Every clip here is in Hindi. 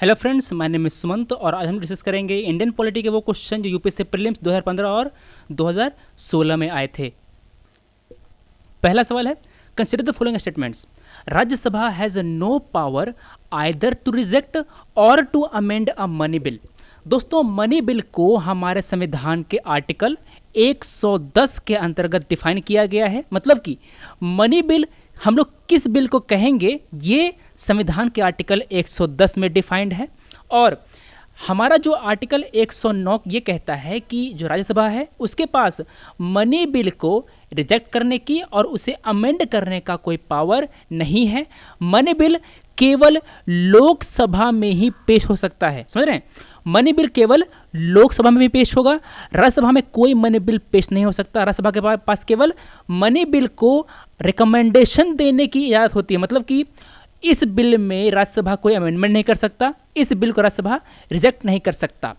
Hello friends, my name is Sumant और आज हम डिस्कस करेंगे इंडियन पॉलिटी के वो क्वेश्चन जो यूपीएससी प्रीलिम्स 2015 और 2016 में आए थे। पहला सवाल है, consider the following statements. Rajya Sabha has no power either to reject or to amend a money bill. दोस्तों, मनी बिल को हमारे संविधान के आर्टिकल 110 के अंतर्गत डिफाइन किया गया है। मतलब कि मनी बिल हम लोग किस बिल को कहेंगे, ये संविधान के आर्टिकल 110 में डिफाइंड है। और हमारा जो आर्टिकल 109 ये कहता है कि जो राज्यसभा है उसके पास मनी बिल को रिजेक्ट करने की और उसे अमेंड करने का कोई पावर नहीं है। मनी बिल केवल लोकसभा में ही पेश हो सकता है। समझ रहे हैं? मनी बिल केवल लोकसभा में भी पेश होगा, राज्यसभा में कोई मनी बिल पेश नहीं हो सकता। राज्यसभा के पास केवल मनी बिल को रिकमेंडेशन देने की इजाज़त होती है। मतलब कि इस बिल में राज्यसभा कोई अमेंडमेंट नहीं कर सकता, इस बिल को राज्यसभा रिजेक्ट नहीं कर सकता।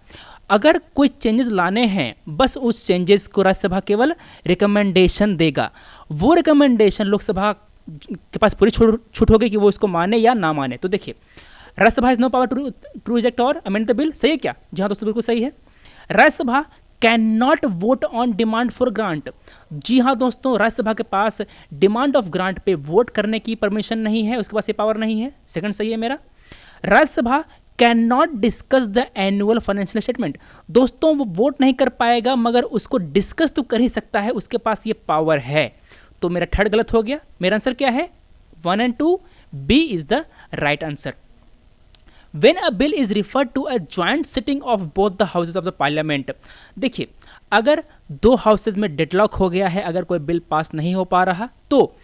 अगर कोई चेंजेस लाने हैं, बस उस चेंजेस को राज्यसभा केवल रिकमेंडेशन देगा। वो रिकमेंडेशन लोकसभा के पास पूरी छूट होगी कि वो इसको माने या ना माने। तो देखिए, Rajya Sabha is no power to reject or amend the bill. सही है क्या? जी हाँ दोस्तों, बिल्कुल सही है। Rajya Sabha can not vote on demand for grant. जी हाँ दोस्तों, राज्यसभा के पास डिमांड ऑफ ग्रांट पे वोट करने की परमिशन नहीं है, उसके पास ये पावर नहीं है। सेकंड सही है मेरा। Rajya Sabha can not discuss the annual financial statement. दोस्तों, वो वोट नहीं कर पाएगा मगर उसको डिस्कस तो कर ही सकता है, उसके पास ये पावर है। तो मेरा थर्ड गलत हो गया। मेरा आंसर क्या है? 1 और 2, B is the right answer. When a bill is referred to a joint sitting of both the houses of the parliament, देखिए, अगर दो हाउसेज में डेडलॉक हो गया है, अगर कोई बिल पास नहीं हो पा रहा, तो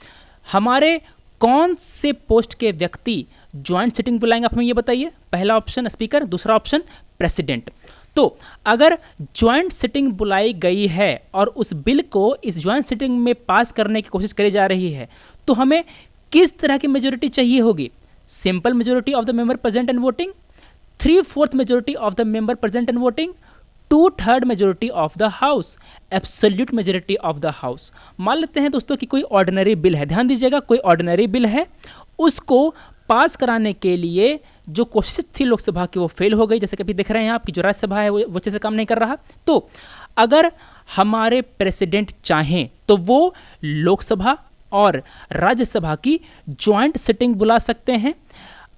हमारे कौन से पोस्ट के व्यक्ति ज्वाइंट सिटिंग बुलाएंगे? आप हमें ये बताइए। पहला ऑप्शन स्पीकर, दूसरा ऑप्शन प्रेसिडेंट। तो अगर ज्वाइंट सिटिंग बुलाई गई है और उस बिल को इस ज्वाइंट सिटिंग में पास करने की कोशिश करी जा रही है, तो हमें किस तरह की मेजोरिटी चाहिए होगी? Simple majority of the member present and voting, 3/4 majority of the member present and voting, 2/3 majority of the house, absolute majority of the house. मान लेते हैं दोस्तों कि कोई ऑर्डिनरी बिल है। ध्यान दीजिएगा, कोई ऑर्डिनरी बिल है, उसको पास कराने के लिए जो कोशिश थी लोकसभा की वो फेल हो गई। जैसे कि अभी देख रहे हैं आप कि जो राज्यसभा है वो अच्छे से काम नहीं कर रहा। तो अगर हमारे प्रेसिडेंट चाहें तो वो लोकसभा और राज्यसभा की ज्वाइंट सिटिंग बुला सकते हैं।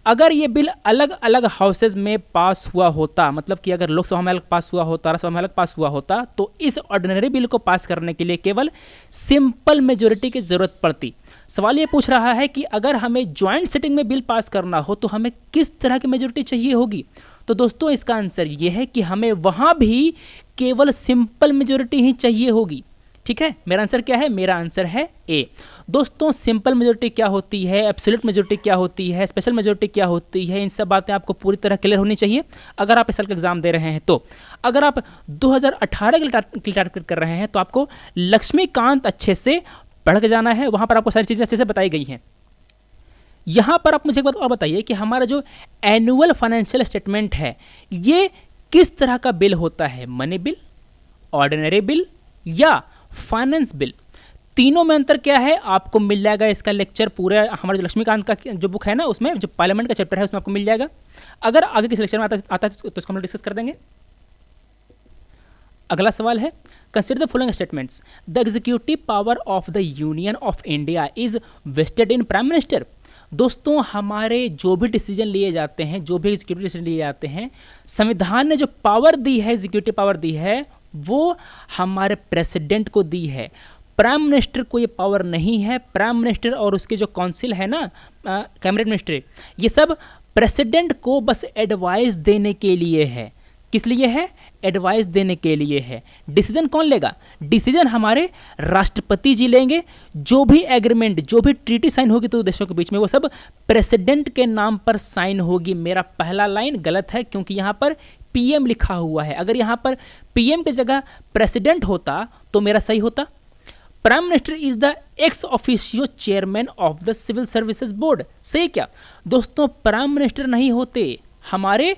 अगर ये बिल अलग अलग हाउसेज में पास हुआ होता, मतलब कि अगर लोकसभा में अलग पास हुआ होता, राज्यसभा में अलग पास हुआ होता, तो इस ऑर्डिनरी बिल को पास करने के लिए केवल सिंपल मेजोरिटी की जरूरत पड़ती। सवाल ये पूछ रहा है कि अगर हमें ज्वाइंट सिटिंग में बिल पास करना हो तो हमें किस तरह की मेजोरिटी चाहिए होगी? तो दोस्तों, इसका आंसर ये है कि हमें वहाँ भी केवल सिंपल मेजोरिटी ही चाहिए होगी। ठीक है, मेरा आंसर क्या है? मेरा आंसर है ए। दोस्तों, सिंपल मेजोरिटी क्या होती है, एब्सोल्यूट मेजोरिटी क्या होती है, स्पेशल मेजोरिटी क्या होती है, इन सब बातें आपको पूरी तरह क्लियर होनी चाहिए अगर आप इस साल का एग्जाम दे रहे हैं। तो अगर आप 2018 के लिए टारगेट कर रहे हैं तो आपको लक्ष्मीकांत अच्छे से पढ़ के जाना है, वहाँ पर आपको सारी चीज़ें अच्छे से बताई गई हैं। यहाँ पर आप मुझे एक बात और बताइए कि हमारा जो एनुअल फाइनेंशियल स्टेटमेंट है ये किस तरह का बिल होता है? मनी बिल, ऑर्डिनरी बिल या फाइनेंस बिल? तीनों में अंतर क्या है आपको मिल जाएगा। इसका लेक्चर पूरे हमारे जो लक्ष्मीकांत का जो बुक है ना, उसमें जो पार्लियामेंट का चैप्टर है उसमें आपको मिल जाएगा। अगर आगे किसी लेक्चर में आता है तो इसको हम डिस्कस कर देंगे। अगला सवाल है, consider the following statements. The executive power of the union of India is vested in prime minister. दोस्तों, हमारे जो भी डिसीजन लिए जाते हैं, जो भी एग्जीक्यूटिव डिसीजन लिए जाते हैं, संविधान ने जो पावर दी है, एग्जीक्यूटिव पावर दी है, वो हमारे प्रेसिडेंट को दी है। प्राइम मिनिस्टर को ये पावर नहीं है। प्राइम मिनिस्टर और उसके जो काउंसिल है ना, कैबिनेट मिनिस्ट्री, ये सब प्रेसिडेंट को बस एडवाइस देने के लिए है। किस लिए है? एडवाइस देने के लिए है। डिसीजन कौन लेगा? डिसीजन हमारे राष्ट्रपति जी लेंगे। जो भी एग्रीमेंट, जो भी ट्रीटी साइन होगी दो देशों के बीच में, वो सब प्रेसिडेंट के नाम पर साइन होगी। मेरा पहला लाइन गलत है क्योंकि यहाँ पर पीएम लिखा हुआ है। अगर यहाँ पर पीएम की जगह प्रेसिडेंट होता तो मेरा सही होता। Prime minister is the ex officio chairman of the civil services board. सही क्या दोस्तों? प्राइम मिनिस्टर नहीं होते, हमारे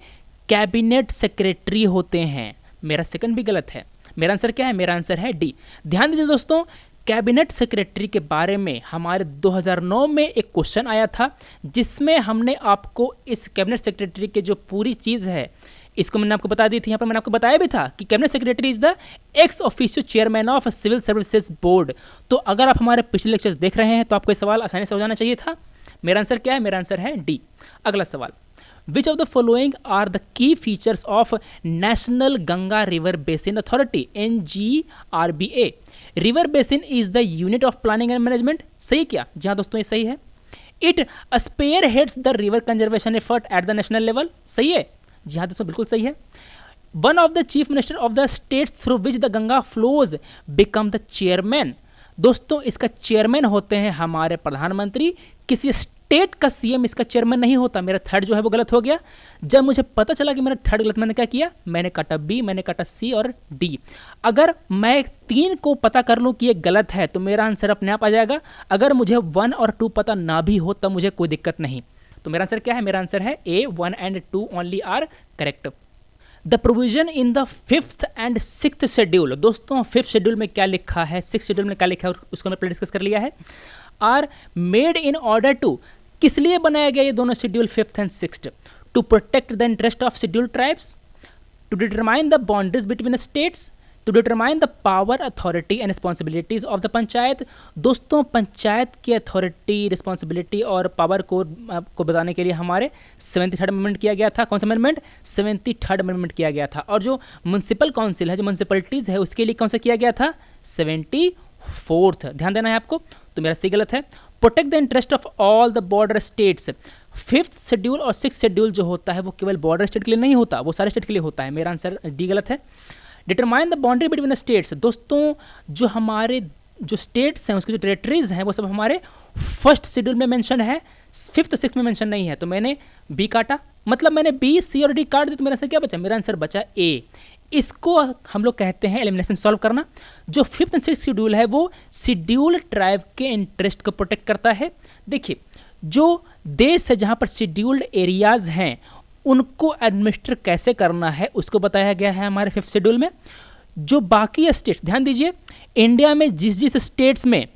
कैबिनेट सेक्रेटरी होते हैं। मेरा सेकंड भी गलत है। मेरा आंसर क्या है? मेरा आंसर है डी। ध्यान दीजिए दोस्तों, कैबिनेट सेक्रेटरी के बारे में हमारे 2009 में एक क्वेश्चन आया था, जिसमें हमने आपको इस कैबिनेट सेक्रेटरी के जो पूरी चीज़ है इसको मैंने आपको बता दी थी। यहाँ पर मैंने आपको बताया भी था कि cabinet secretary is the ex officio chairman of civil services board. तो अगर आप हमारे पिछले लेक्चर्स देख रहे हैं तो आपको ये सवाल आसानी से हो जाना चाहिए था। मेरा आंसर क्या है? मेरा आंसर है डी। अगला सवाल, which of the following are the key features of national Ganga river basin authority NGRBA? River basin is the unit of planning and management. सही क्या? जी हाँ दोस्तों, ये सही है। It spearheads the river conservation effort at the national level. सही है? जी हाँ दोस्तों, बिल्कुल सही है। One of the chief minister of the states through which the Ganga flows become the chairman. दोस्तों, इसका चेयरमैन होते हैं हमारे प्रधानमंत्री। किसी स्टेट का सीएम इसका चेयरमैन नहीं होता। मेरा थर्ड जो है वो गलत हो गया। जब मुझे पता चला कि मेरा थर्ड गलत, मैंने क्या किया? मैंने काटा बी, मैंने काटा सी और डी। अगर मैं 3 को पता कर लूँ कि ये गलत है तो मेरा आंसर अपने आप आ जाएगा। अगर मुझे 1 और 2 पता ना भी हो तब मुझे कोई दिक्कत नहीं। तो मेरा आंसर क्या है? मेरा आंसर है A, 1 and 2 only are correct. The provision in the 5th and 6th schedule. दोस्तों, 5th शेड्यूल में क्या लिखा है, 6th शेड्यूल में क्या लिखा है, उसको मैं पहले डिस्कस कर लिया है। Are made in order to, किस लिए बनाया गया ये दोनों schedule 5th and 6th? To protect the interest of schedule tribes, to determine the boundaries between states, to determine the power, authority and responsibilities of the panchayat. दोस्तों, पंचायत की अथॉरिटी, रिस्पॉन्सिबिलिटी और पावर को बताने के लिए हमारे 73rd अमेंडमेंट किया गया था। कौन सा अमेंडमेंट? 73rd अमेंडमेंट किया गया था। और जो म्यूनसिपल काउंसिल है, जो म्यूनसिपलिटीज़ है, उसके लिए कौन सा किया गया था? 74th। ध्यान देना है आपको। तो मेरा सी गलत है। Protect the interest of all the border states. 5th schedule और 6th शेड्यूल जो होता है वो केवल बॉर्डर स्टेट के लिए नहीं होता, वो सारे स्टेट के लिए होता है। मेरा आंसर डी गलत है। Determine the boundary between the states. दोस्तों, जो हमारे जो स्टेट्स हैं, उसके जो टेरेटरीज हैं, वो सब हमारे 1st शेड्यूल में मेंशन है, 5th और 6th में मेंशन नहीं है। तो मैंने बी काटा, मतलब मैंने बी, सी और डी काट दी। तो मेरा आंसर क्या बचा? मेरा आंसर बचा ए। इसको हम लोग कहते हैं एलिमिनेशन सॉल्व करना। जो 5th और 6th शेड्यूल है वो शेड्यूल ट्राइब के इंटरेस्ट को प्रोटेक्ट करता है। देखिए, जो देश है जहाँ पर शेड्यूल्ड एरियाज हैं उनको एडमिनिस्टर कैसे करना है उसको बताया गया है हमारे 5th शेड्यूल में। जो बाकी स्टेट्स, ध्यान दीजिए, इंडिया में जिस स्टेट्स में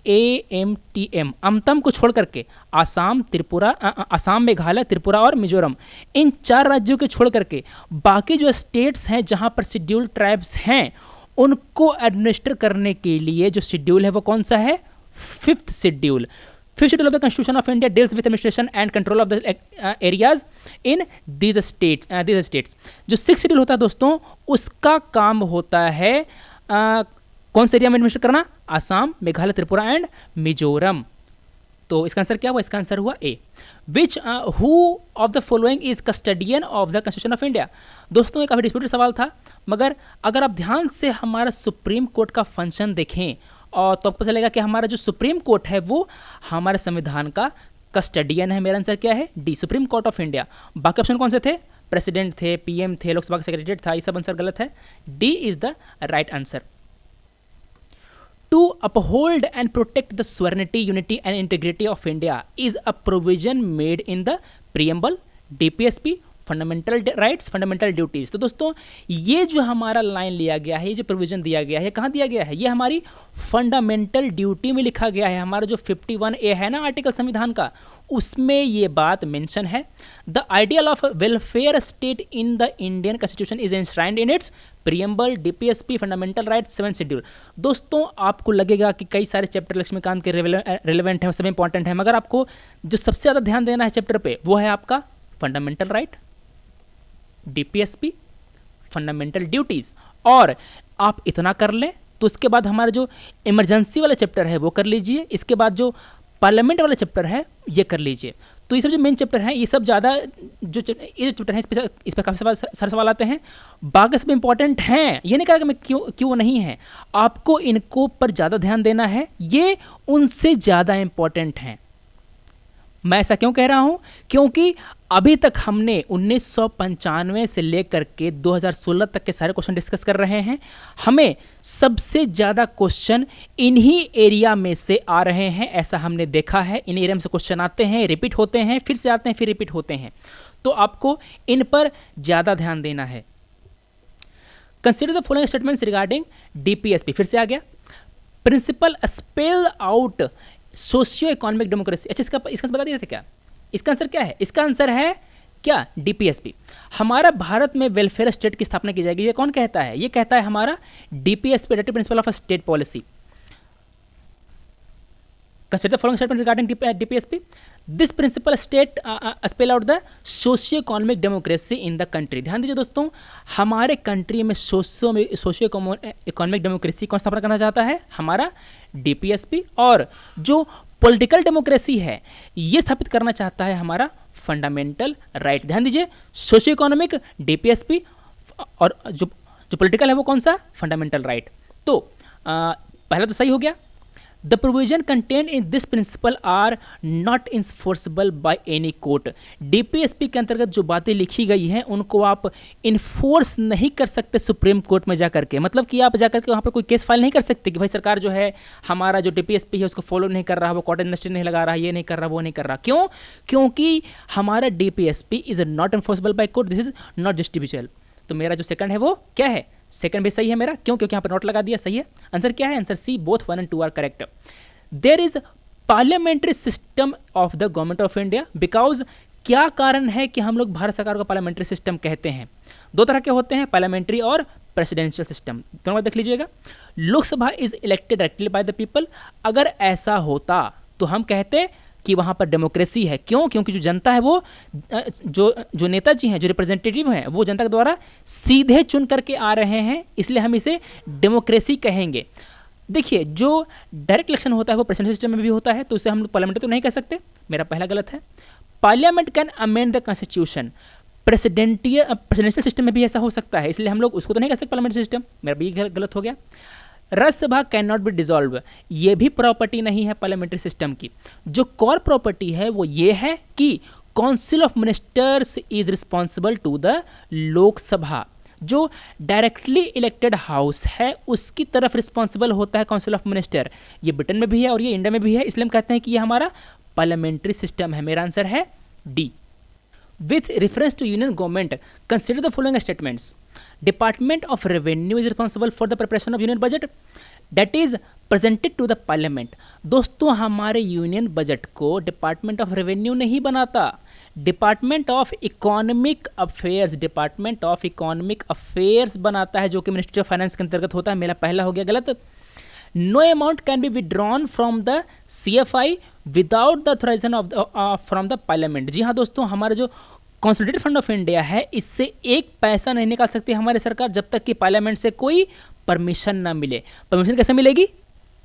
AMTM अमतम को छोड़ करके आसाम, त्रिपुरा, आसाम, मेघालय, त्रिपुरा और मिजोरम, इन 4 राज्यों के छोड़ करके बाकी जो स्टेट्स हैं जहां पर शेड्यूल्ड ट्राइब्स हैं उनको एडमिनिस्टर करने के लिए जो शेड्यूल है वो कौन सा है? 5th schedule. 5th schedule of the constitution of India deals with administration and control of the areas in these states. जो 6th शेड्यूल होता है दोस्तों, उसका काम होता है कौन से एरिया में एडमिनिस्टर करना? आसाम, मेघालय, त्रिपुरा एंड मिजोरम। तो इसका आंसर क्या हुआ? इसका आंसर हुआ A. Which who of the following is custodian of the constitution of India. दोस्तों, ये काफ़ी डिस्प्यूटेड सवाल था, मगर अगर आप ध्यान से हमारा सुप्रीम कोर्ट का फंक्शन देखें और तो आपको पता चलेगा कि हमारा जो सुप्रीम कोर्ट है वो हमारे संविधान का कस्टडियन है। मेरा आंसर क्या है? D, supreme court of India. बाकी ऑप्शन कौन से थे? प्रेसिडेंट थे, PM थे, लोकसभा का सेक्रेटरी था। ये सब आंसर गलत है। D is the right answer. To uphold and protect the sovereignty, unity and integrity of India is a provision made in the preamble, DPSP, fundamental rights, fundamental duties. तो दोस्तों, ये जो हमारा लाइन लिया गया है, ये जो प्रोविजन दिया गया है, कहाँ दिया गया है? ये हमारी फंडामेंटल ड्यूटी में लिखा गया है। हमारा जो 51A है ना आर्टिकल संविधान का, उसमें ये बात मेंशन है। The ideal of welfare state in the Indian constitution is enshrined in its preamble, DPSP, fundamental rights, 7th schedule. दोस्तों, आपको लगेगा कि कई सारे चैप्टर लक्ष्मीकांत के रिलेवेंट हैं, सब इंपॉर्टेंट है, मगर आपको जो सबसे ज़्यादा ध्यान देना है चैप्टर पे वो है आपका fundamental right, DPSP, fundamental duties. और आप इतना कर लें तो उसके बाद हमारा जो इमरजेंसी वाला चैप्टर है वो कर लीजिए। इसके बाद जो पार्लियामेंट वाला चैप्टर है ये कर लीजिए। तो ये सब जो मेन चैप्टर हैं, ये सब ज़्यादा जो ये चैप्टर हैं इस पर काफ़ी सारे सवाल आते हैं। बाकी सब इंपॉर्टेंट हैं, ये नहीं कहा कि मैं क्यों नहीं है, आपको इनको पर ज़्यादा ध्यान देना है, ये उनसे ज़्यादा इंपॉर्टेंट हैं। मैं ऐसा क्यों कह रहा हूं? क्योंकि अभी तक हमने 1995 से लेकर के 2016 तक के सारे क्वेश्चन डिस्कस कर रहे हैं। हमें सबसे ज़्यादा क्वेश्चन इन्हीं एरिया में से आ रहे हैं, ऐसा हमने देखा है। इन एरिया में से क्वेश्चन आते हैं, रिपीट होते हैं, फिर से आते हैं, फिर रिपीट होते हैं। तो आपको इन पर ज़्यादा ध्यान देना है। Consider the following statements regarding DPSP। फिर से आ गया। Principle spell out socio economic democracy. अच्छा, इसका बता दिया था क्या? इसका आंसर क्या है? इसका आंसर है क्या? डीपीएसपी। हमारा भारत में वेलफेयर स्टेट की स्थापना की जाएगी, ये कौन कहता है? ये कहता है हमारा DPSP, directive principle of state policy. Consider the following statement regarding DPSP. This principle state spell out the socio-economic democracy in the country. ध्यान दीजिए दोस्तों, हमारे कंट्री में सोशियो इकोनॉमिक डेमोक्रेसी कौन स्थापना करना चाहता है? हमारा डीपीएसपी। और जो पॉलिटिकल डेमोक्रेसी है ये स्थापित करना चाहता है हमारा फंडामेंटल राइट। ध्यान दीजिए, सोशियो इकोनॉमिक डीपीएसपी, और जो पॉलिटिकल है वो कौन सा? Fundamental right. तो पहला तो सही हो गया। The provision contained in this principle are not enforceable by any court. DPSP के अंतर्गत जो बातें लिखी गई हैं उनको आप इन्फोर्स नहीं कर सकते सुप्रीम कोर्ट में जा करके। मतलब कि आप जा करके वहाँ पर कोई केस फाइल नहीं कर सकते कि भाई सरकार जो है हमारा जो DPSP है उसको फॉलो नहीं कर रहा, वो कॉर्ट इंडस्ट्री नहीं लगा रहा, ये नहीं कर रहा, वो नहीं कर रहा। क्यों? क्योंकि हमारा DPSP is not enforceable by court, this is not justiciable. तो मेरा जो सेकंड है वो क्या है? सेकंड भी सही है मेरा। क्यों? क्योंकि यहाँ पर नोट लगा दिया, सही है। आंसर क्या है? Answer C, both 1 and 2 are correct. There is parliamentary system of the government of India because, क्या कारण है कि हम लोग भारत सरकार को पार्लियामेंट्री सिस्टम कहते हैं? दो तरह के होते हैं, पार्लियामेंट्री और प्रेसिडेंशियल सिस्टम। दोनों बात देख लीजिएगा। Lok Sabha is elected directly by the people. अगर ऐसा होता तो हम कहते कि वहाँ पर डेमोक्रेसी है। क्यों? क्योंकि जो जनता है वो जो नेताजी हैं, जो रिप्रेजेंटेटिव हैं, वो जनता के द्वारा सीधे चुन करके आ रहे हैं, इसलिए हम इसे डेमोक्रेसी कहेंगे। देखिए, जो डायरेक्ट इलेक्शन होता है वो प्रेसिडेंशियल सिस्टम में भी होता है, तो उसे हम लोग पार्लियामेंट तो नहीं कह सकते। मेरा पहला गलत है। Parliament can amend the constitution. Presidential system में भी ऐसा हो सकता है, इसलिए हम लोग उसको तो नहीं कह सकते पार्लियामेंट्री सिस्टम। मेरा भी गलत हो गया। Rajya Sabha can not be dissolve, ये भी प्रॉपर्टी नहीं है पार्लियामेंट्री सिस्टम की। जो कॉर प्रॉपर्टी है वो ये है कि council of ministers is responsible to the Lok Sabha. जो डायरेक्टली इलेक्टेड हाउस है उसकी तरफ रिस्पॉन्सिबल होता है काउंसिल ऑफ मिनिस्टर। ये ब्रिटेन में भी है और ये इंडिया में भी है, इसलिए हम कहते हैं कि ये हमारा पार्लियामेंट्री सिस्टम है। मेरा आंसर है D. With reference to union government, consider the following statements. Department of Revenue is responsible for the preparation of union budget that is presented to the parliament. दोस्तों, हमारे यूनियन बजट को डिपार्टमेंट ऑफ रेवेन्यू नहीं बनाता, डिपार्टमेंट ऑफ इकोनॉमिक अफेयर्स बनाता है, जो कि मिनिस्ट्री ऑफ फाइनेंस के अंतर्गत होता है। मेरा पहला हो गया गलत। No amount can be withdrawn from the CFI without the authorisation from the parliament. जी हाँ दोस्तों, हमारा जो कॉन्सोलिडेटेड फंड ऑफ इंडिया है इससे एक पैसा नहीं निकाल सकती हमारी सरकार जब तक कि पार्लियामेंट से कोई परमिशन ना मिले। परमिशन कैसे मिलेगी?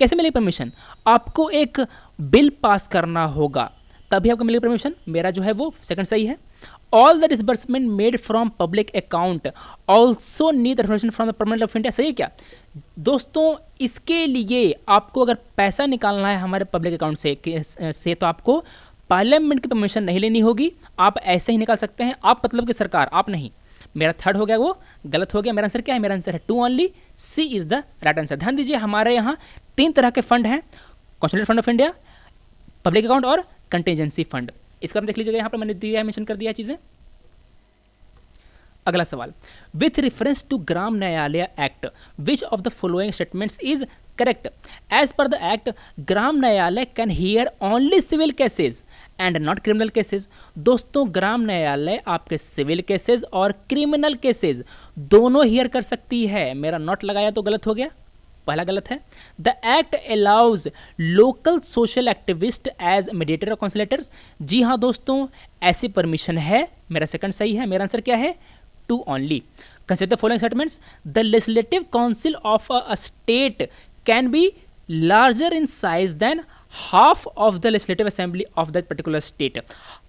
कैसे मिलेगी परमिशन? आपको एक बिल पास करना होगा तभी आपको मिलेगी परमिशन। मेरा जो है वो सेकंड सही है। All the disbursement made from public account also need authorization from the permanent of India. सही है क्या दोस्तों? इसके लिए आपको अगर पैसा निकालना है हमारे पब्लिक अकाउंट से तो आपको पार्लियामेंट की परमिशन नहीं लेनी होगी, आप ऐसे ही निकाल सकते हैं। आप मतलब कि सरकार, आप नहीं। मेरा थर्ड हो गया वो गलत हो गया। मेरा आंसर क्या है? मेरा आंसर है 2 only, C is the right answer. ध्यान दीजिए, हमारे यहाँ 3 तरह के फंड हैं, consolidated fund of India, public account और कंटिजेंसी फंड। इसका आप देख लीजिएगा, यहाँ पर मैंने दिया मेंशन कर दिया चीज़ें। अगला सवाल, with reference to Gram Nyayalaya act which of the following statements is correct? As per the act, Gram Nyayalaya can hear only civil cases and not criminal cases. दोस्तों, ग्राम न्यायालय आपके सिविल केसेज और क्रिमिनल केसेज दोनों हियर कर सकती है। मेरा नॉट लगाया तो गलत हो गया, पहला गलत है। The act allows local social activist as mediator और कॉन्सुलेटर्स। जी हाँ दोस्तों, ऐसी परमिशन है। मेरा सेकंड सही है। मेरा आंसर क्या है? 2 only. Consider the following statements. The legislative council of a state can be larger in size than half of the legislative assembly of that particular state.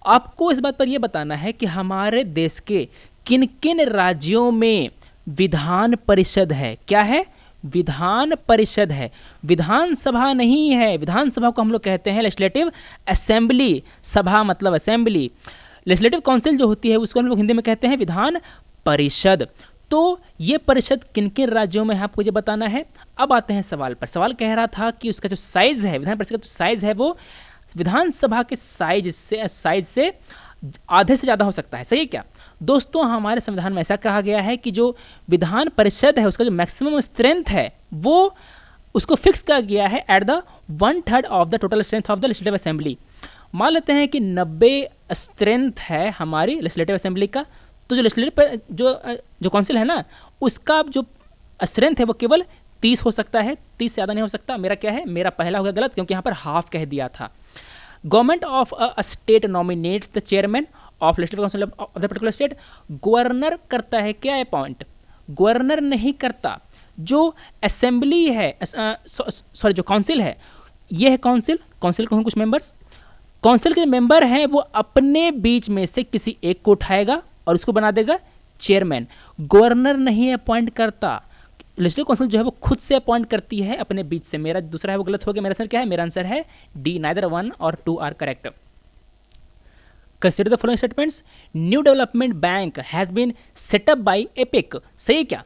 आपको इस बात पर यह बताना है कि हमारे देश के किन किन राज्यों में विधान परिषद है। क्या है? विधान परिषद है, विधानसभा नहीं है। विधानसभा को हम लोग कहते हैं लेजिस्लेटिव असेंबली। सभा मतलब असेंबली। लेजिस्लेटिव काउंसिल जो होती है उसको हम लोग हिंदी में कहते हैं विधान परिषद। तो ये परिषद किन किन राज्यों में है आपको ये बताना है। अब आते हैं सवाल पर। सवाल कह रहा था कि उसका जो साइज है, विधान परिषद का जो साइज है वो विधानसभा के साइज से आधे से ज़्यादा हो सकता है। सही है क्या दोस्तों? हमारे संविधान में ऐसा कहा गया है कि जो विधान परिषद है उसका जो मैक्सिमम स्ट्रेंथ है वो उसको फिक्स किया गया है at the 1/3 of the total strength of the legislative assembly. मान लेते हैं कि 90 स्ट्रेंथ है हमारी लेजिस्लेटिव असेंबली का, तो जो लेजिस्लेटिव जो काउंसिल है ना, उसका जो स्ट्रेंथ है वो केवल 30 हो सकता है, 30 से ज़्यादा नहीं हो सकता। मेरा क्या है, मेरा पहला हो गया गलत, क्योंकि यहाँ पर हाफ कह दिया था। Government of a state nominates the chairman of legislative council of the particular state. Governor करता है क्या अपॉइंट, गवर्नर नहीं करता। जो असेंबली है, सॉरी जो काउंसिल है, ये है काउंसिल, काउंसिल को हैं कुछ मेंबर्स, काउंसिल के मेंबर हैं वो अपने बीच में से किसी एक को उठाएगा और उसको बना देगा चेयरमैन। गवर्नर नहीं अपॉइंट करता, लेजिस्लेटिव काउंसिल जो है वो खुद से अपॉइंट करती है अपने बीच से। मेरा दूसरा है वो गलत हो गया। मेरा आंसर क्या है, मेरा आंसर है डी, नाइदर 1 और 2 are correct. Consider the following statements. New development bank has been set up by APEC. सही है क्या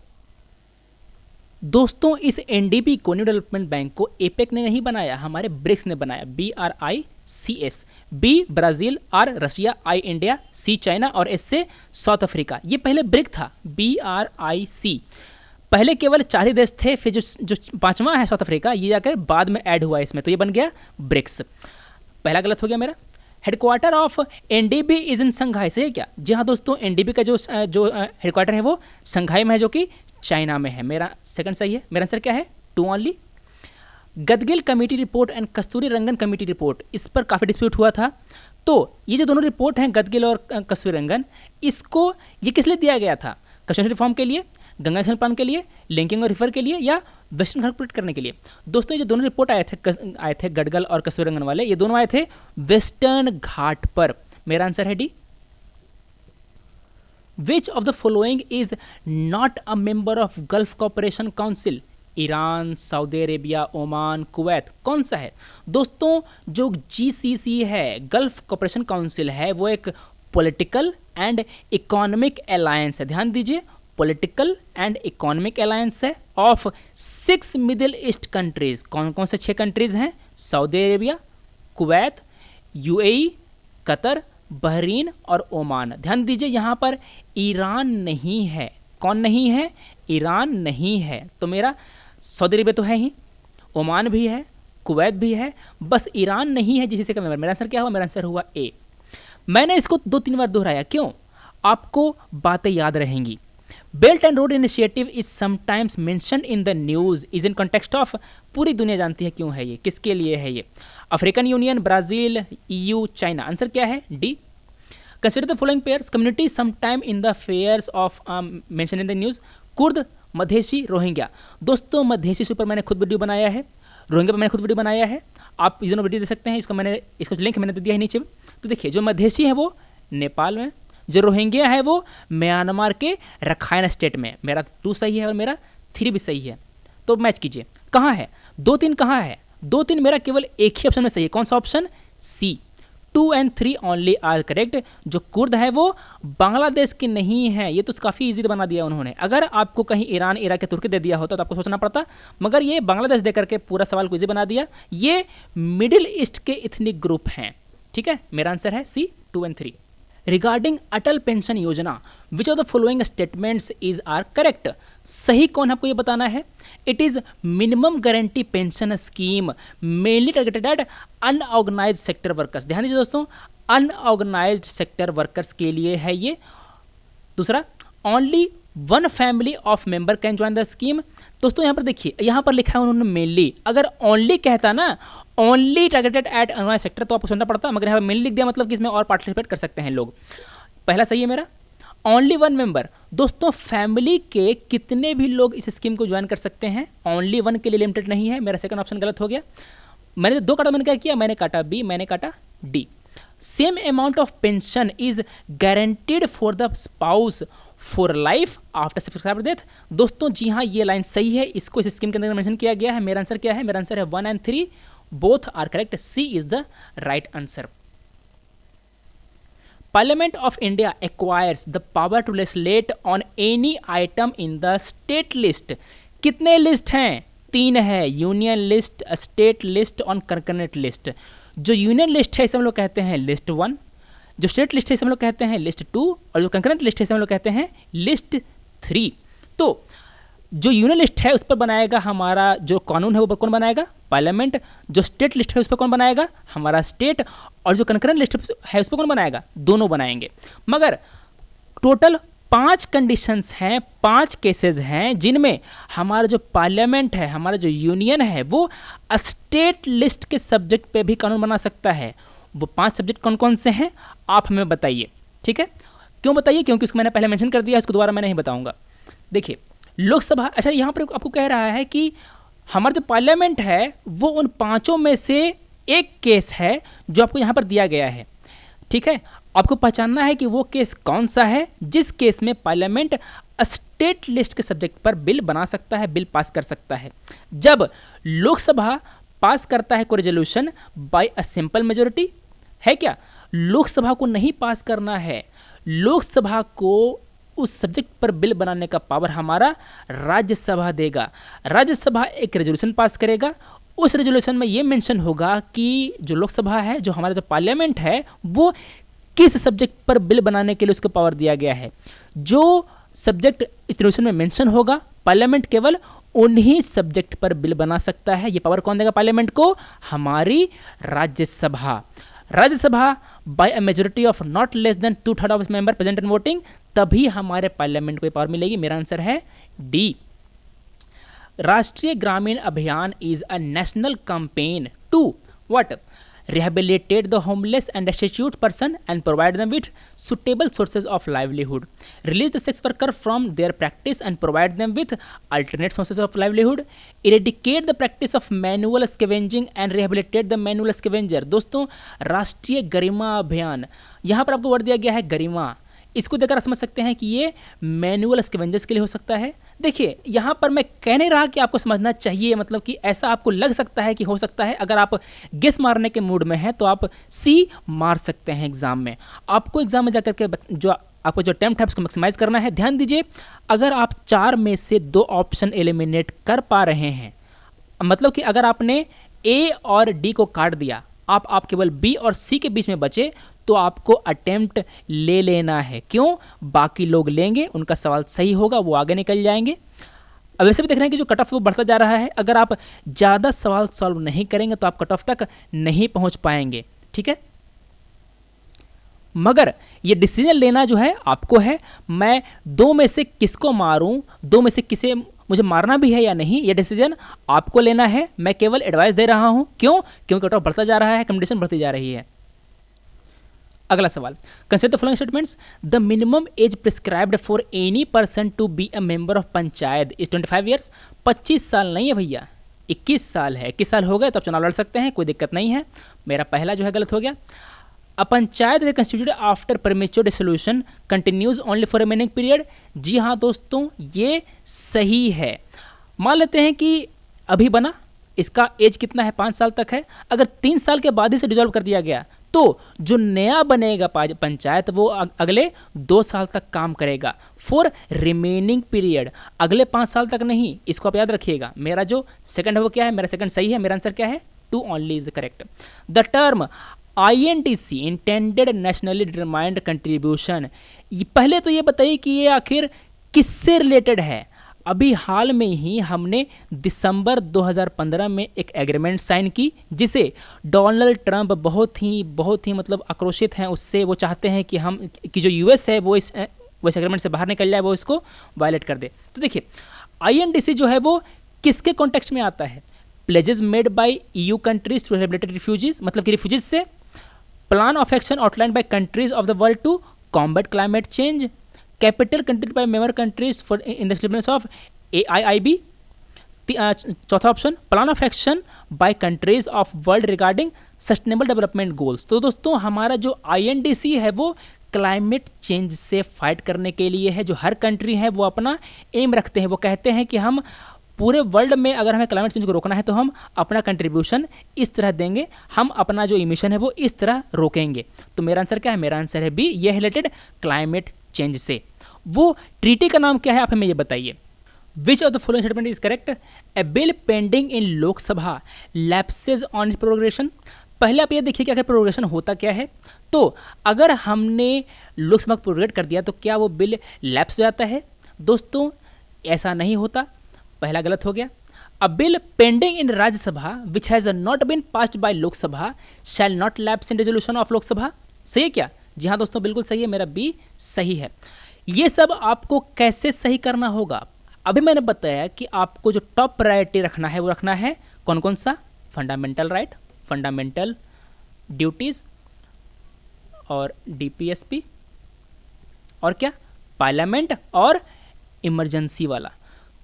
दोस्तों? इस एनडीबी को, न्यू डेवलपमेंट बैंक को एपेक ने नहीं बनाया, हमारे ब्रिक्स ने बनाया। BRICS, B Brazil, R Russia, I India, C China और एस से साउथ अफ्रीका। ये पहले ब्रिक था, BRIC। पहले केवल 4 ही देश थे, फिर जो पांचवा है साउथ अफ्रीका, ये जाकर बाद में ऐड हुआ इसमें, तो ये बन गया ब्रिक्स। पहला गलत हो गया मेरा। Headquarter of NDB is in Shanghai. सही है क्या? जी हाँ दोस्तों, एनडीबी का जो हेडक्वार्टर है वो संघाई में है, जो कि चाइना में है। मेरा सेकंड सही है। मेरा आंसर क्या है, 2 only. Gadgil committee report and Kasturirangan committee report, इस पर काफ़ी डिस्प्यूट हुआ था। तो ये जो दोनों रिपोर्ट हैं, गदगिल और कस्तूरी रंगन, इसको ये किस लिए दिया गया था? कस्टोडियल रिफॉर्म के लिए, गंगा जल प्लान के लिए, लिंकिंग और रिफर के लिए, या वेस्टर्न घाट प्रोटेक्ट करने के लिए? दोस्तों ये जो दोनों रिपोर्ट आए थे गडगल और कस्तूरी रंगन वाले, ये दोनों आए थे वेस्टर्न घाट पर। मेरा आंसर है D. Which of the following is not a member of gulf cooperation council? Iran, Saudi Arabia, Oman, Kuwait, कौन सा है? दोस्तों जो GCC है, गल्फ कॉपरेशन काउंसिल है, वो एक पॉलिटिकल एंड इकोनॉमिक अलायंस है। ध्यान दीजिए, पॉलिटिकल एंड इकोनॉमिक अलायंस है ऑफ 6 मिडिल ईस्ट कंट्रीज। कौन कौन से 6 कंट्रीज हैं? Saudi Arabia, Kuwait, UAE, Qatar, Bahrain और ओमान। ध्यान दीजिए यहाँ पर ईरान नहीं है। कौन नहीं है? ईरान नहीं है। तो मेरा सऊदी अरेबिया तो है ही, ओमान भी है, कुवैत भी है, बस ईरान नहीं है जिससे का मेंबर। मेरा आंसर क्या हुआ? मेरा आंसर हुआ ए। मैंने इसको 2-3 बार दोहराया, क्यों? आपको बातें याद रहेंगी। Belt and road initiative is sometimes mentioned in the news is in context of, पूरी दुनिया जानती है क्यों है ये, किसके लिए है ये? African union, Brazil, EU, China. Answer क्या है? D. Consider the following pairs. Community sometime in the fairs of mention in the news. Kurd, Madhesi, Rohingya. दोस्तों मधेसी से ऊपर मैंने खुद वीडियो बनाया है, रोहिंग्या पर मैंने खुद वीडियो बनाया है, आप इस दोनों वीडियो दे सकते हैं। इसको लिंक मैंने दे दिया है नीचे। तो देखिए, जो मधेसी है वो नेपाल में, जो रोहिंग्या है वो म्यांमार के रखाइन स्टेट में। मेरा 2 सही है और मेरा 3 भी सही है। तो मैच कीजिए, कहाँ है 2-3 कहाँ है? 2-3 मेरा केवल एक ही ऑप्शन में सही है। कौन सा option? C. 2 and 3 only are correct. जो कुर्द है वो बांग्लादेश की नहीं है। ये तो काफ़ी इजी बना दिया उन्होंने। अगर आपको कहीं ईरान, इराक या तुर्की दे दिया होता तो आपको सोचना पड़ता, मगर ये बांग्लादेश दे करके पूरा सवाल को इजी बना दिया। ये मिडिल ईस्ट के इथनिक ग्रुप हैं। ठीक है, मेरा आंसर है C, 2 and 3। Regarding Atal pension Yojana, which of the following statements is are correct? सही कौन आपको ये बताना है। It is minimum guarantee pension scheme mainly targeted at unorganised sector workers. ध्यान दीजिए दोस्तों, अनऑर्गेनाइज्ड सेक्टर वर्कर्स के लिए है ये। दूसरा, only 1 family of member can join the scheme. दोस्तों यहाँ पर देखिए, यहाँ पर लिखा है उन्होंने मेनली। अगर ओनली कहता ना, only targeted at unorganised sector, तो आपको सुनना पड़ता, मगर यहाँ पर मेनली लिख दिया, मतलब कि इसमें और पार्टिसिपेट कर सकते हैं लोग। पहला सही है मेरा। ओनली 1 मेंबर, दोस्तों फैमिली के कितने भी लोग इस स्कीम को ज्वाइन कर सकते हैं, ओनली 1 के लिए लिमिटेड नहीं है। मेरा सेकंड ऑप्शन गलत हो गया। मैंने 2 काटा, मैंने क्या किया? मैंने काटा बी, मैंने काटा D. Same amount of pension is guaranteed for the spouse for life after subscriber death. दोस्तों जी हाँ, ये लाइन सही है, इसको इस स्कीम के अंदर मेंशन किया गया है। मेरा आंसर क्या है? मेरा आंसर है 1 and 3 both are correct. C is the right answer. Parliament of India acquires the power to legislate on any item in the state list. कितने लिस्ट हैं? 3 है, यूनियन लिस्ट, स्टेट लिस्ट और कंकरेंट लिस्ट। जो यूनियन लिस्ट है इसे हम लोग कहते हैं लिस्ट 1, जो स्टेट लिस्ट है इसे हम लोग कहते हैं लिस्ट 2, और जो कंकरेंट लिस्ट है इसे हम लोग कहते हैं लिस्ट 3। तो जो यूनियन लिस्ट है उस पर बनाएगा हमारा जो कानून है वो कौन बनाएगा? पार्लियामेंट। जो स्टेट लिस्ट है उस पर कौन बनाएगा? हमारा स्टेट। और जो कंकरेंट लिस्ट है उस पर कौन बनाएगा? दोनों बनाएंगे। मगर टोटल 5 कंडीशंस हैं, 5 केसेस हैं जिनमें हमारा जो पार्लियामेंट है, हमारा जो यूनियन है, वो स्टेट लिस्ट के सब्जेक्ट पे भी कानून बना सकता है। वो 5 सब्जेक्ट कौन कौन से हैं आप हमें बताइए, ठीक है? क्यों बताइए? क्योंकि उसको मैंने पहले मेंशन कर दिया है, उसको दोबारा मैं नहीं बताऊंगा। देखिए लोकसभा, अच्छा यहाँ पर आपको कह रहा है कि हमारा जो पार्लियामेंट है वो उन 5 में से एक केस है जो आपको यहाँ पर दिया गया है, ठीक है? आपको पहचानना है कि वो केस कौन सा है जिस केस में पार्लियामेंट स्टेट लिस्ट के सब्जेक्ट पर बिल बना सकता है, बिल पास कर सकता है। जब लोकसभा पास करता है कोई resolution bye a simple majority, है क्या? लोकसभा को नहीं पास करना है, लोकसभा को उस सब्जेक्ट पर बिल बनाने का पावर हमारा राज्यसभा देगा। राज्यसभा एक रेजोल्यूशन पास करेगा, उस रेजोल्यूशन में ये मेंशन होगा कि जो लोकसभा है, जो हमारा जो पार्लियामेंट है, वो किस सब्जेक्ट पर बिल बनाने के लिए उसको पावर दिया गया है। जो सब्जेक्ट इस रेजोल्यूशन में मेंशन होगा, पार्लियामेंट केवल उन्हीं सब्जेक्ट पर बिल बना सकता है। ये पावर कौन देगा पार्लियामेंट को? हमारी Rajya Sabha. Rajya Sabha by a majority of not less than 2/3 of member present and voting, तभी हमारे पार्लियामेंट को पावर मिलेगी। मेरा आंसर है D. Rashtriya Gramin Abhiyan is a national campaign to what? Rehabilitate the homeless and destitute person and provide them with suitable sources of livelihood. Release the sex worker from their practice and provide them with alternate sources of livelihood. Eradicate the practice of manual scavenging and rehabilitate the manual scavenger. दोस्तों राष्ट्रीय गरिमा अभियान, यहाँ पर आपको वर्ड दिया गया है गरिमा। इसको देखकर आप समझ सकते हैं कि ये मैनुअल स्कैवेंजर्स के लिए हो सकता है। देखिए यहाँ पर मैं कह नहीं रहा कि आपको समझना चाहिए, मतलब कि ऐसा आपको लग सकता है कि हो सकता है। अगर आप गेस मारने के मूड में हैं तो आप सी मार सकते हैं एग्जाम में। आपको एग्जाम में जाकर के जो आपको जो अटेम्प्ट है उसको मैक्सिमाइज करना है। ध्यान दीजिए, अगर आप 4 में से 2 ऑप्शन एलिमिनेट कर पा रहे हैं, मतलब कि अगर आपने ए और डी को काट दिया, आप केवल बी और सी के बीच में बचे, तो आपको अटेम्प्ट ले लेना है। क्यों? बाकी लोग लेंगे, उनका सवाल सही होगा, वो आगे निकल जाएंगे। अब वैसे भी देख रहे हैं कि जो कट ऑफ वो बढ़ता जा रहा है। अगर आप ज़्यादा सवाल सॉल्व नहीं करेंगे तो आप कट ऑफ तक नहीं पहुंच पाएंगे, ठीक है? मगर ये डिसीजन लेना जो है आपको है। मैं 2 में से किसको मारूं, 2 में से किसे मुझे मारना भी है या नहीं, ये डिसीजन आपको लेना है। मैं केवल एडवाइस दे रहा हूं। क्यों? क्योंकि कट ऑफ बढ़ता जा रहा है, कंपटीशन बढ़ती जा रही है। अगला सवाल, consider the following statements. The minimum age prescribed for any person to be a member of panchayat is 25 years. 25 साल नहीं है भैया, 21 साल है। 21 साल हो गए तो आप चुनाव लड़ सकते हैं, कोई दिक्कत नहीं है। मेरा पहला जो है गलत हो गया। A panchayat is constituted after premature dissolution continues only for remaining period. जी हाँ दोस्तों, ये सही है। मान लेते हैं कि अभी बना, इसका एज कितना है? 5 साल तक है। अगर 3 साल के बाद ही से डिजोल्व कर दिया गया तो जो नया बनेगा पंचायत वो अगले 2 साल तक काम करेगा फॉर रिमेनिंग पीरियड, अगले 5 साल तक नहीं। इसको आप याद रखिएगा। मेरा जो सेकंड है वो क्या है? मेरा सेकंड सही है। मेरा आंसर क्या है? 2 only is correct. The term INTC intended nationally determined contribution, पहले तो ये बताइए कि ये आखिर किससे रिलेटेड है। अभी हाल में ही हमने दिसंबर 2015 में एक एग्रीमेंट साइन की जिसे डोनाल्ड ट्रंप बहुत ही मतलब आक्रोशित हैं उससे। वो चाहते हैं कि जो US है वो इस एग्रीमेंट से बाहर निकल जाए, वो इसको वायलेट कर दे। तो देखिए INTC जो है वो किसके कॉन्टेक्स्ट में आता है? Pledges made by EU countries to rehabilitate refugees, मतलब कि रिफ्यूजीज से। Plan of action outline by countries of the world to combat climate change. Capital country by member countries for in the implementation of AIIB। चौथा option, plan of action by countries of world regarding sustainable development goals. तो दोस्तों हमारा जो INTC है वो क्लाइमेट चेंज से फाइट करने के लिए है। जो हर कंट्री है वो अपना एम रखते हैं, वो कहते हैं कि हम पूरे वर्ल्ड में अगर हमें क्लाइमेट चेंज को रोकना है तो हम अपना कंट्रीब्यूशन इस तरह देंगे, हम अपना जो इमिशन है वो इस तरह रोकेंगे। तो मेरा आंसर क्या है? मेरा आंसर है बी, ये रिलेटेड क्लाइमेट चेंज से। वो ट्रीटी का नाम क्या है आप हमें ये बताइए। विच of the following statement is correct? A bill pending in Lok Sabha lapses on it's progression. पहले आप ये देखिए कि आखिर प्रोग्रेशन होता क्या है। तो अगर हमने लोकसभा को प्रोग्रेट कर दिया तो क्या वो बिल लैप्स हो जाता है? दोस्तों ऐसा नहीं होता। पहला गलत हो गया। A bill pending in Rajya Sabha which has not been passed by Lok Sabha shall not lapse in resolution of Lok Sabha. सही है क्या? जी हाँ दोस्तों, बिल्कुल सही है, मेरा बी सही है। ये सब आपको कैसे सही करना होगा? अभी मैंने बताया कि आपको जो टॉप प्रायोरिटी रखना है वो रखना है कौन कौन सा? फंडामेंटल राइट, फंडामेंटल ड्यूटीज़ और डीपीएसपी, और क्या? पार्लियामेंट और इमरजेंसी वाला।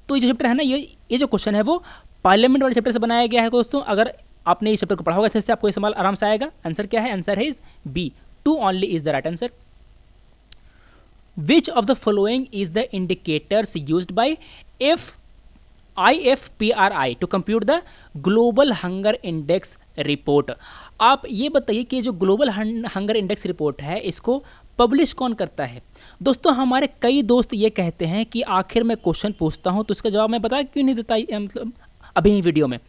तो ये जो चैप्टर है ना, ये जो क्वेश्चन है वो पार्लियामेंट वाले चैप्टर से बनाया गया है दोस्तों। अगर आपने इस चैप्टर को पढ़ा होगा अच्छे से, आपको ये सवाल आराम से आएगा। आंसर क्या है? आंसर है is B, 2 only is the right answer. Which of the following is the indicators used by IFPRI to compute the global hunger index report. आप ये बताइए कि जो ग्लोबल हंगर इंडेक्स रिपोर्ट है इसको पब्लिश कौन करता है? दोस्तों हमारे कई दोस्त ये कहते हैं कि आखिर में क्वेश्चन पूछता हूँ तो इसका जवाब मैं बता क्यों नहीं देता, मतलब अभी ही वीडियो में।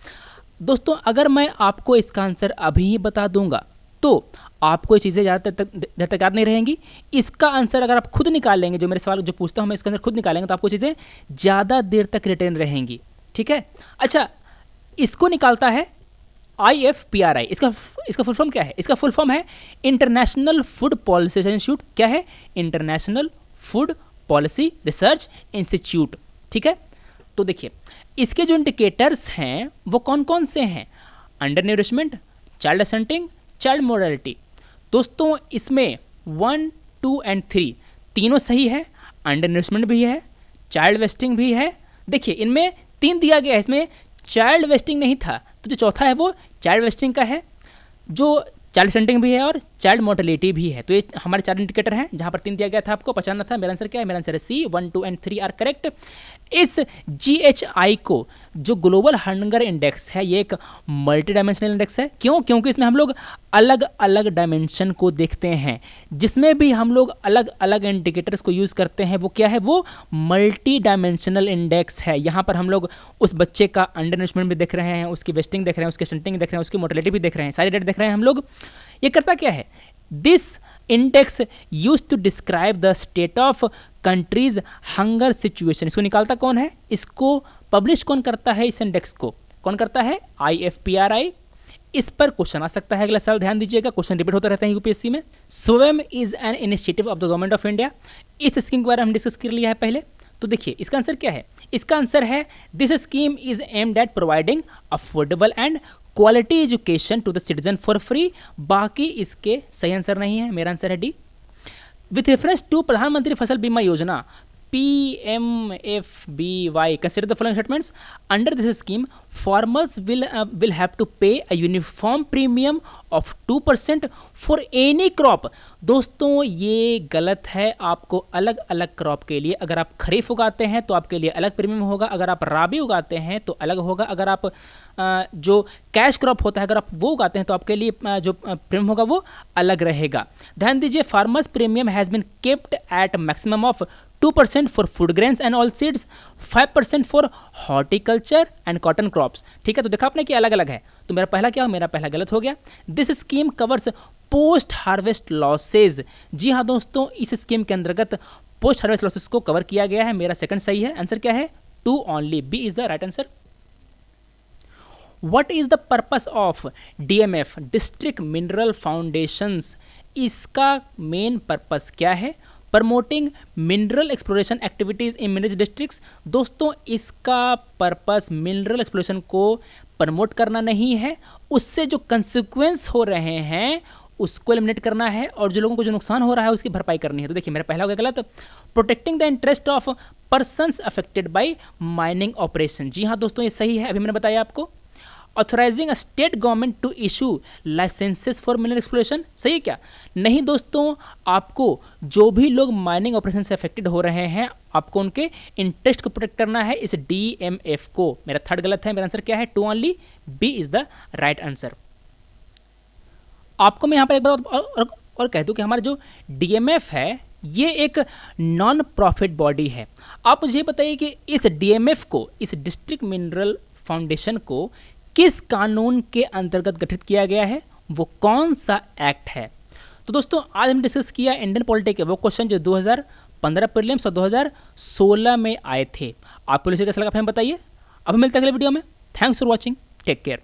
दोस्तों अगर मैं आपको इसका आंसर अभी ही बता दूंगा तो आपको ये चीज़ें ज़्यादा देर तक याद नहीं रहेंगी। इसका आंसर अगर आप खुद निकाल लेंगे, जो मेरे सवाल जो पूछता हूँ मैं इसका आंसर खुद निकालेंगे, तो आपको चीज़ें ज़्यादा देर तक रिटेन रहेंगी। ठीक है? अच्छा, इसको निकालता है IFPRI। इसका फुल फॉर्म क्या है? इसका फुल फॉर्म है इंटरनेशनल फूड पॉलिसी इंस्टीट्यूट। क्या है? International food policy research institute. ठीक है? तो देखिए इसके जो इंडिकेटर्स हैं वो कौन कौन से हैं? Under nourishment, child stunting, child morality. दोस्तों इसमें 1, 2 एंड 3 तीनों सही है। अंडर न्यूरिशमेंट भी है, चाइल्ड वेस्टिंग भी है। देखिए इनमें 3 दिया गया है, इसमें चाइल्ड वेस्टिंग नहीं था, तो जो चौथा है वो चाइल्ड वेस्टिंग का है, जो चाइल्ड स्टंटिंग भी है और चाइल्ड मोर्टेलिटी भी है। तो ये हमारे 4 इंडिकेटर हैं, जहाँ पर 3 दिया गया था, आपको पहचानना था। मेरा आंसर क्या है? मेरा आंसर है सी, 1, 2 एंड 3 आर करेक्ट। इस GHI को जो ग्लोबल हंगर इंडेक्स है ये एक मल्टी डायमेंशनल इंडेक्स है। क्यों? क्योंकि इसमें हम लोग अलग अलग डायमेंशन को देखते हैं। जिसमें भी हम लोग अलग अलग इंडिकेटर्स को यूज़ करते हैं वो क्या है? वो मल्टी डायमेंशनल इंडेक्स है। यहाँ पर हम लोग उस बच्चे का अंडर नरिशमेंट भी देख रहे हैं, उसकी वेस्टिंग देख रहे हैं, उसकी स्टंटिंग देख रहे हैं, उसकी मोर्टेलिटी भी देख रहे हैं, सारी डेट देख रहे हैं हम लोग। ये करता क्या है? This index use to describe the state of countries hunger situation. इसको निकालता कौन है? इसको पब्लिश कौन करता है? इस इंडेक्स को कौन करता है? IFPRI। इस पर क्वेश्चन आ सकता है अगला साल, ध्यान दीजिएगा, क्वेश्चन रिपीट होता रहता है यूपीएससी में। स्वयं is an initiative of the government of India. इस स्कीम के बारे में हम डिस्कस कर लिया है पहले। तो देखिए इसका आंसर क्या है? इसका आंसर है this scheme is aimed at providing affordable and quality education to the citizen for free. बाकी इसके सही आंसर नहीं है, मेरा आंसर है डी। विथ रेफरेंस टू प्रधानमंत्री फसल बीमा योजना PMFBY, consider the following statements. Under this scheme, farmers will have to pay a uniform premium of 2% for any crop. दोस्तों ये गलत है। आपको अलग अलग क्रॉप के लिए, अगर आप खरीफ उगाते हैं तो आपके लिए अलग प्रीमियम होगा, अगर आप राबी उगाते हैं तो अलग होगा, अगर आप जो कैश क्रॉप होता है अगर आप वो उगाते हैं तो आपके लिए जो प्रीमियम होगा वो अलग रहेगा। ध्यान दीजिए, farmers premium has been kept at maximum of 2% for food grains and all seeds, 5% for horticulture and cotton crops. ठीक है, तो देखा आपने कि अलग अलग है। तो मेरा पहला क्या हो? मेरा पहला गलत हो गया। This scheme covers post harvest losses. जी हाँ दोस्तों, इस स्कीम के अंतर्गत पोस्ट हार्वेस्ट लॉसेज को कवर किया गया है। मेरा सेकंड सही है। आंसर क्या है? 2 only, B is the right answer. What is the purpose of DMF, district mineral foundations? इसका मेन पर्पस क्या है? Promoting mineral exploration activities in mineral districts. दोस्तों इसका पर्पस मिनरल एक्सप्लोरेशन को प्रमोट करना नहीं है, उससे जो कंसिक्वेंस हो रहे हैं उसको एलिमिनेट करना है और जो लोगों को जो नुकसान हो रहा है उसकी भरपाई करनी है। तो देखिए मेरा पहला हो गया गलत। Protecting the interest of persons affected by mining operation. जी हाँ दोस्तों, ये सही है, अभी मैंने बताया आपको। Authorising a state government to issue licences for mineral exploration. सही है क्या? नहीं दोस्तों, आपको जो भी लोग माइनिंग ऑपरेशन से अफेक्टेड हो रहे हैं आपको उनके इंटरेस्ट को प्रोटेक्ट करना है, इस DMF को। मेरा थर्ड गलत है, मेरा आंसर क्या है? 2 only, B is the right answer. आपको मैं यहाँ पर एक बात और कह दूँ कि हमारा जो DMF है ये एक नॉन प्रॉफिट बॉडी है। आप मुझे बताइए कि इस DMF को, इस डिस्ट्रिक्ट मिनरल फाउंडेशन को किस कानून के अंतर्गत गठित किया गया है? वो कौन सा एक्ट है? तो दोस्तों आज हम डिस्कस किया इंडियन पॉलिटी के वो क्वेश्चन जो 2015 प्रीलिम्स और 2016 में आए थे। आपको इसे कैसा लगा हमें बताइए। अब मिलते हैं अगले वीडियो में। Thanks for watching, take care.